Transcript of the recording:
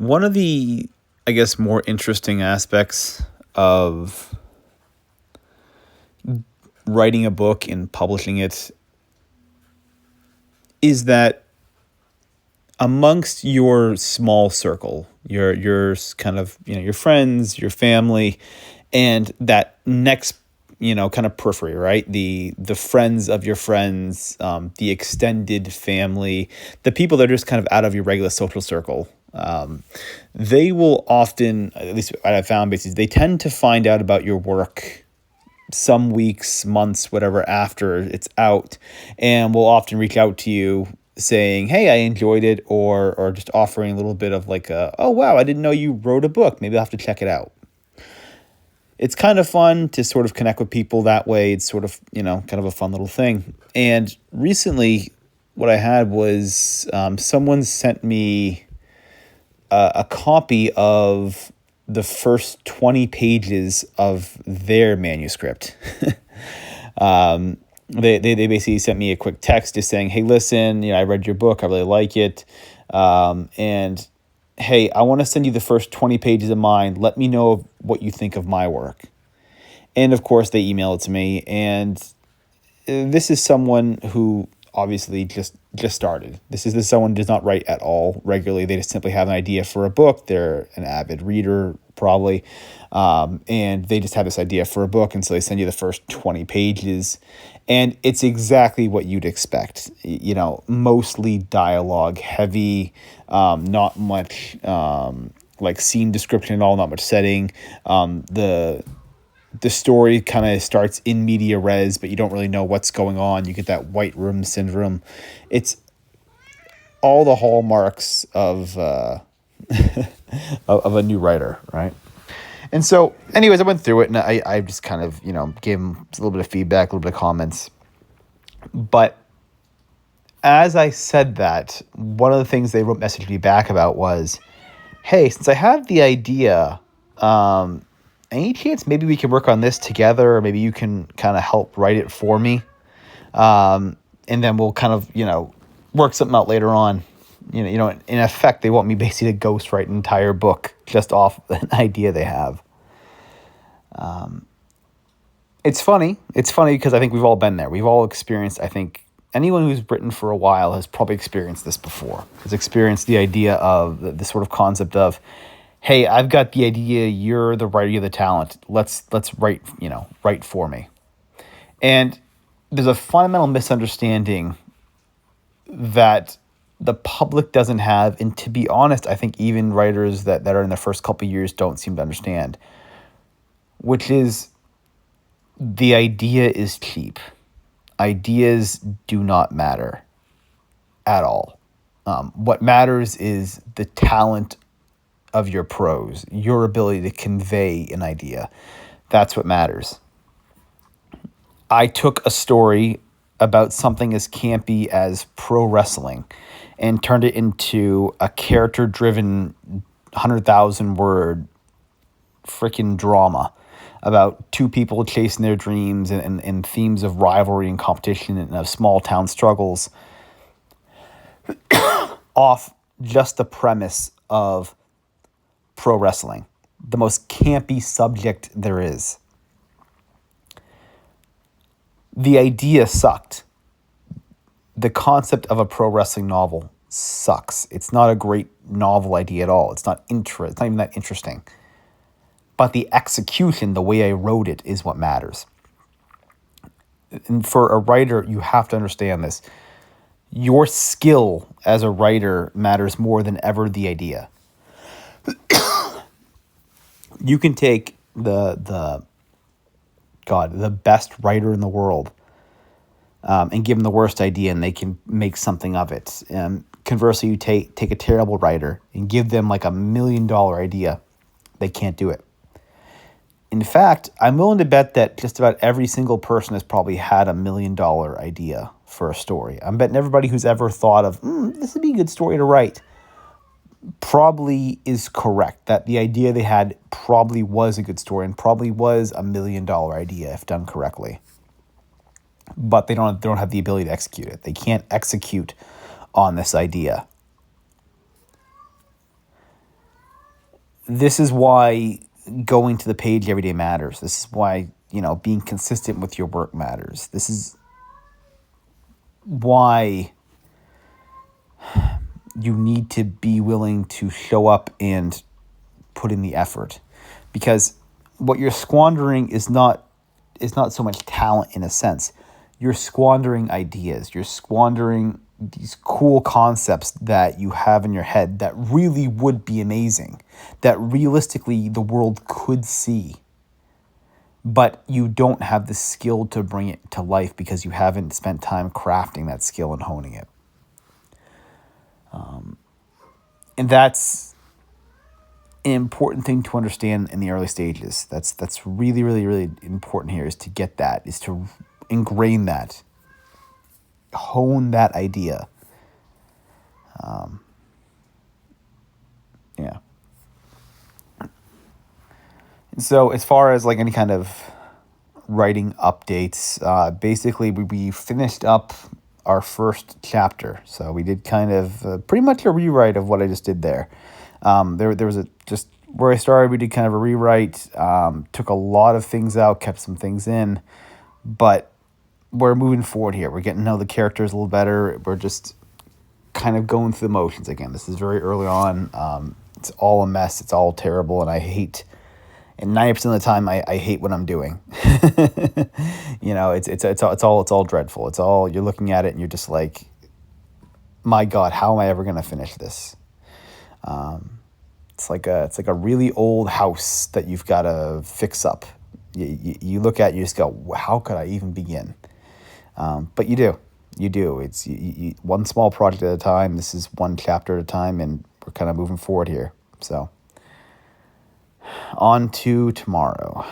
One of the, I guess, more interesting aspects of writing a book and publishing it is that amongst your small circle, your kind of, your friends, your family, and that next, kind of periphery, right? The friends of your friends, the extended family, the people that are just kind of out of your regular social circle. They will often, at least what I've found, basically, they tend to find out about your work some weeks, months, whatever, after it's out, and will often reach out to you saying, "Hey, I enjoyed it," or just offering a little bit of like "Oh wow, I didn't know you wrote a book. Maybe I'll have to check it out." It's kind of fun to sort of connect with people that way. It's sort of, kind of a fun little thing. And recently, what I had was someone sent me a copy of the first 20 pages of their manuscript. They basically sent me a quick text just saying, "Hey, listen, I read your book. I really like it. And hey, I want to send you the first 20 pages of mine. Let me know what you think of my work." And of course, they email it to me. And this is someone who obviously just started. This is someone who does not write at all regularly. They just simply have an idea for a book. They're an avid reader, probably. And they just have this idea for a book. And so they send you the first 20 pages. And it's exactly what you'd expect. Mostly dialogue heavy, not much like scene description at all, not much setting. The story kind of starts in media res, but you don't really know what's going on. You get that white room syndrome. It's all the hallmarks of of a new writer, right? And so, anyways, I went through it, and I just kind of, gave them a little bit of feedback, a little bit of comments. But as I said that, one of the things they messaged me back about was, "Hey, since I have the idea, any chance maybe we can work on this together, or maybe you can kind of help write it for me, and then we'll kind of work something out later on." In effect, they want me basically to ghostwrite an entire book just off an idea they have. It's funny. It's funny because I think we've all been there. We've all experienced. I think anyone who's written for a while has probably experienced this before. Has experienced the idea of the sort of concept of, "Hey, I've got the idea. You're the writer. You're the talent. Let's write. Write for me." And there's a fundamental misunderstanding that the public doesn't have, and to be honest, I think even writers that are in their first couple of years don't seem to understand, which is the idea is cheap. Ideas do not matter at all. What matters is the talent of your prose, your ability to convey an idea. That's what matters. I took a story about something as campy as pro wrestling and turned it into a character-driven 100,000 word freaking drama about two people chasing their dreams and themes of rivalry and competition and of small town struggles off just the premise of pro wrestling, the most campy subject there is. The idea sucked. The concept of a pro wrestling novel sucks. It's not a great novel idea at all. It's not even that interesting. But the execution, the way I wrote it, is what matters. And for a writer, you have to understand this. Your skill as a writer matters more than ever the idea. You can take the best writer in the world and give them the worst idea, and they can make something of it. Conversely, you take a terrible writer and give them like $1 million idea, they can't do it. In fact, I'm willing to bet that just about every single person has probably had $1 million idea for a story. I'm betting everybody who's ever thought of, this would be a good story to write, probably is correct. That the idea they had probably was a good story and probably was $1 million idea if done correctly. But they don't have the ability to execute it. They can't execute on this idea. This is why going to the page every day matters. This is why, being consistent with your work matters. This is why you need to be willing to show up and put in the effort, because what you're squandering is not so much talent in a sense. You're squandering ideas. You're squandering these cool concepts that you have in your head that really would be amazing, that realistically the world could see, but you don't have the skill to bring it to life because you haven't spent time crafting that skill and honing it. And that's an important thing to understand in the early stages. That's really, really, really important here, is to get that, is to ingrain that, hone that idea. Yeah. And so as far as like any kind of writing updates, basically we finished up our first chapter. So we did kind of pretty much a rewrite of what I just did there. There was just where I started, we did kind of a rewrite, took a lot of things out, kept some things in, but we're moving forward here. We're getting to know the characters a little better. We're just kind of going through the motions again. This is very early on. It's all a mess. It's all terrible. And I hate, and 90% of the time I hate what I'm doing. It's all dreadful. It's all, you're looking at it and you're just like, my God, how am I ever going to finish this? It's like a really old house that you've got to fix up. You look at it, you just go, how could I even begin? But you do. It's one small project at a time. This is one chapter at a time, and we're kind of moving forward here. So on to tomorrow.